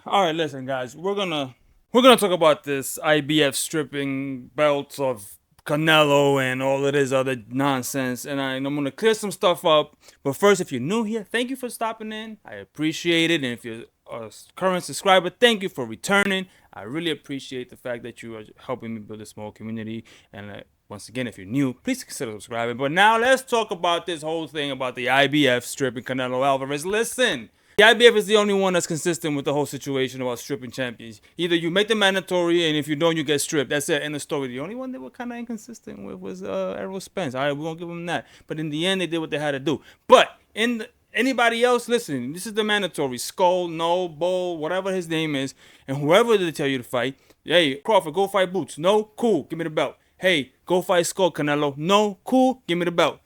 All right, listen, guys. We're gonna talk about this IBF stripping belts of Canelo and all of this other nonsense, and I'm gonna clear some stuff up. But first, if you're new here, thank you for stopping in. I appreciate it, and if you're a current subscriber, thank you for returning. I really appreciate the fact that you are helping me build a small community. And once again, if you're new, please consider subscribing. But now let's talk about this whole thing about the IBF stripping Canelo Alvarez. Listen. The IBF is the only one that's consistent with the whole situation about stripping champions. Either you make the mandatory, and if you don't, you get stripped. That's it. End of story. The only one they were kind of inconsistent with was Errol Spence. All right, we won't give them that. But in the end, they did what they had to do. But anybody else listening, this is the mandatory. Skull, No, Bull, whatever his name is, and whoever they tell you to fight. Hey, Crawford, go fight Boots. No, cool. Give me the belt. Hey, go fight Skull, Canelo. No, cool. Give me the belt.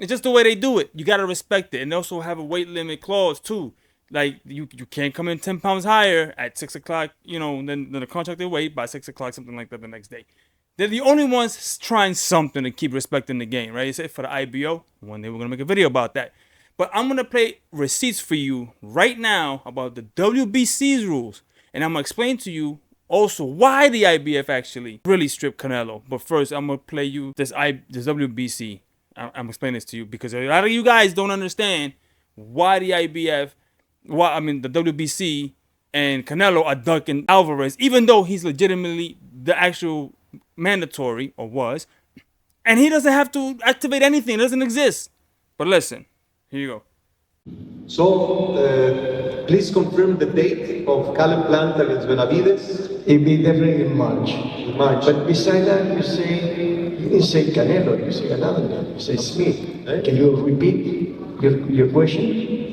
It's just the way they do it. You gotta respect it, and they also have a weight limit clause too. Like you can't come in 10 pounds higher at 6 o'clock, than the contracted weight by 6 o'clock, something like that the next day. They're the only ones trying something to keep respecting the game, right? Except for the IBO. One day we're gonna make a video about that. But I'm gonna play receipts for you right now about the WBC's rules, and I'm gonna explain to you also why the IBF actually really stripped Canelo. But first, I'm gonna play you this WBC. I'm explaining this to you because a lot of you guys don't understand why the IBF, the WBC and Canelo are ducking Alvarez, even though he's legitimately the actual mandatory, or was, and he doesn't have to activate anything. It doesn't exist. But listen, here you go. So, please confirm the date of Caleb Plant against Benavides. It'll be definitely in March. In March. But beside that, you didn't say Canelo, you say another name. You say Smith. Can you repeat your question?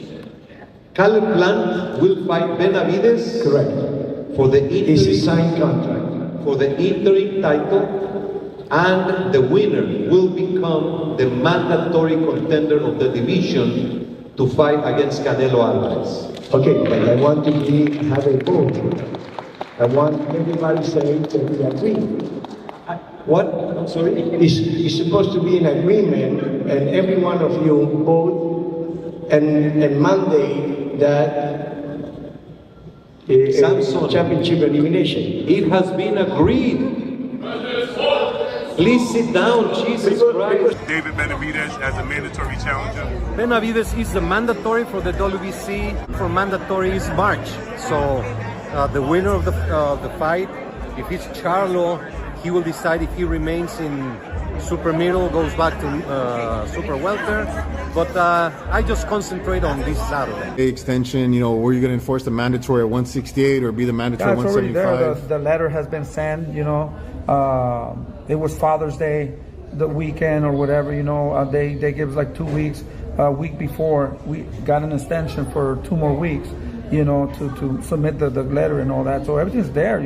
Caleb Plant will fight Benavides. Correct. For the It's a signed contract. For the interim title, and the winner will become the mandatory contender of the division to fight against Canelo Alvarez. Okay, but I want to have a vote. I want everybody saying that we agree. What? I'm sorry? It's supposed to be an agreement, and every one of you vote and Monday that championship elimination. It has been agreed. Please sit down, Jesus Christ. David Benavides as a mandatory challenger. Benavides is the mandatory for the WBC. For mandatory is March. So the winner of the fight, if it's Charlo, he will decide if he remains in super middle, goes back to super welter. But I just concentrate on this Saturday. The extension, were you going to enforce the mandatory at 168 or be the mandatory at 175? The letter has been sent, it was Father's Day, the weekend or whatever, they give us like 2 weeks. A week before, we got an extension for 2 more weeks, to submit the letter and all that. So everything's there,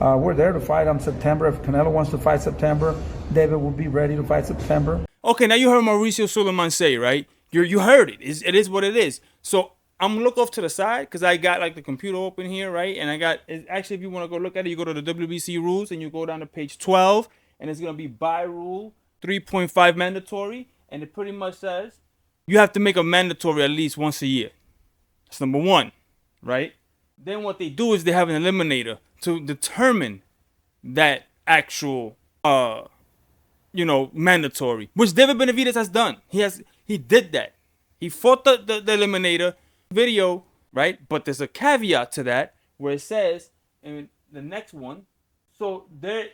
we're there to fight on September. If Canelo wants to fight September, David will be ready to fight September. Okay, now you heard Mauricio Suleiman say, right? You heard it. It is what it is. So I'm gonna look off to the side because I got like the computer open here, right? And actually, if you want to go look at it, you go to the WBC rules and you go down to page 12, and it's gonna be by rule 3.5 mandatory, and it pretty much says you have to make a mandatory at least once a year. That's number one, right? Then what they do is they have an eliminator to determine that actual mandatory, which David Benavides has done. He did that. He fought the eliminator video, right? But there's a caveat to that where it says in the next one, so they're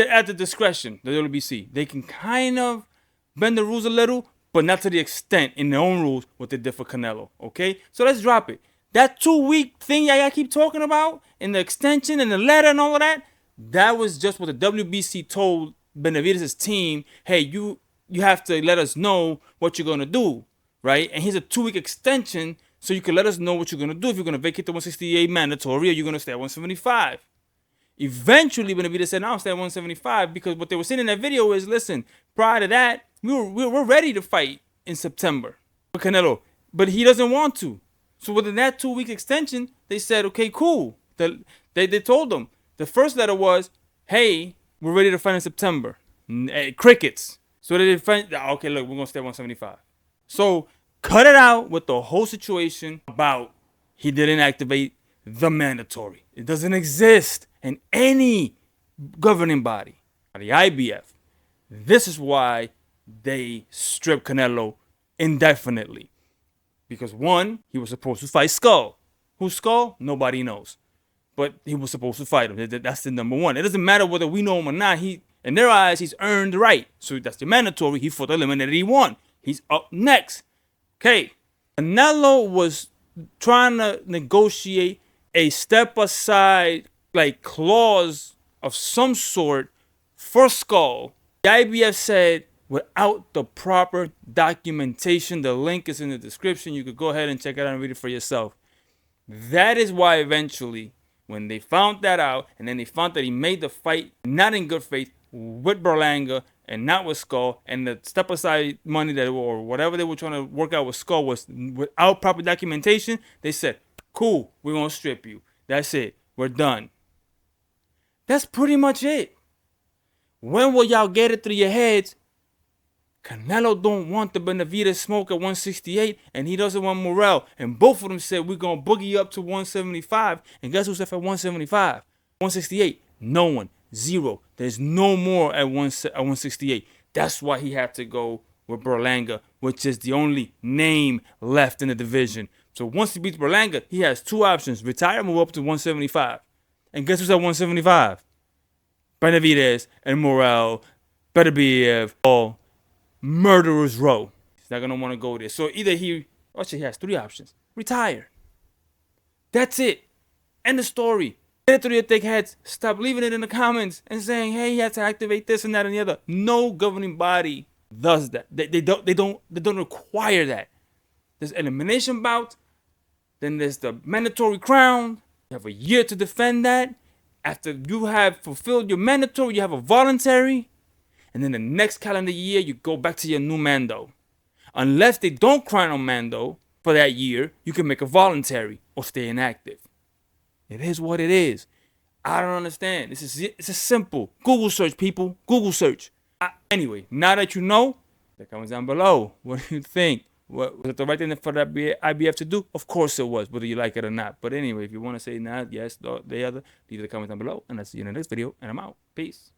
at the discretion, the WBC. They can kind of bend the rules a little, but not to the extent in their own rules what they did for Canelo. Okay? So let's drop it. That 2-week thing I keep talking about, and the extension and the letter and all of that, that was just what the WBC told Benavides' team. Hey, you have to let us know what you're going to do, right? And here's a 2-week extension so you can let us know what you're going to do. If you're going to vacate the 168 mandatory or you're going to stay at 175. Eventually, Benavides said, no, I'll stay at 175 because what they were saying in that video is, listen, prior to that, we're ready to fight in September for Canelo, but he doesn't want to. So within that 2-week extension, they said, okay, cool. They told them. The first letter was, hey, we're ready to fight in September. Crickets. So they find, okay, look, we're going to stay at 175. So cut it out with the whole situation about he didn't activate the mandatory. It doesn't exist in any governing body. The IBF. This is why they stripped Canelo indefinitely. Because one, he was supposed to fight Skull. Who's Skull? Nobody knows. But he was supposed to fight him. That's the number one. It doesn't matter whether we know him or not. In their eyes, he's earned the right. So that's the mandatory. He fought the eliminated. He won. He's up next. Okay. Canelo was trying to negotiate a step aside clause of some sort for Skull. The IBF said without the proper documentation, the link is in the description. You could go ahead and check it out and read it for yourself. That is why eventually, when they found that out, and then they found that he made the fight not in good faith with Berlanga and not with Skull, and the step aside money or whatever they were trying to work out with Skull was without proper documentation, they said, cool, we're going to strip you. That's it. We're done. That's pretty much it. When will y'all get it through your heads? Canelo don't want the Benavidez smoke at 168, and he doesn't want Morrell. And both of them said, we're going to boogie up to 175. And guess who's left at 175? 168. No one. Zero. There's no more at 168. That's why he had to go with Berlanga, which is the only name left in the division. So once he beats Berlanga, he has two options. Retire, move up to 175. And guess who's at 175? Benavidez and Morrell, Beterbiev, all murderers row. He's not going to want to go there. So either he has three options. Retire. That's it. End of story. Get it through your thick heads. Stop leaving it in the comments and saying, hey, he has to activate this and that and the other. No governing body does that. They don't require that. There's elimination bout. Then there's the mandatory crown. You have a year to defend that. After you have fulfilled your mandatory, you have a voluntary. And then the next calendar year, you go back to your new Mando. Unless they don't crown on Mando for that year, you can make a voluntary or stay inactive. It is what it is. I don't understand. It's a simple. Google search, people. Google search. Anyway, now that you know, the comments down below. What do you think? Was it the right thing for the IBF to do? Of course it was, whether you like it or not. But anyway, if you want to say not, yes, the other, leave the comments down below. And I'll see you in the next video. And I'm out. Peace.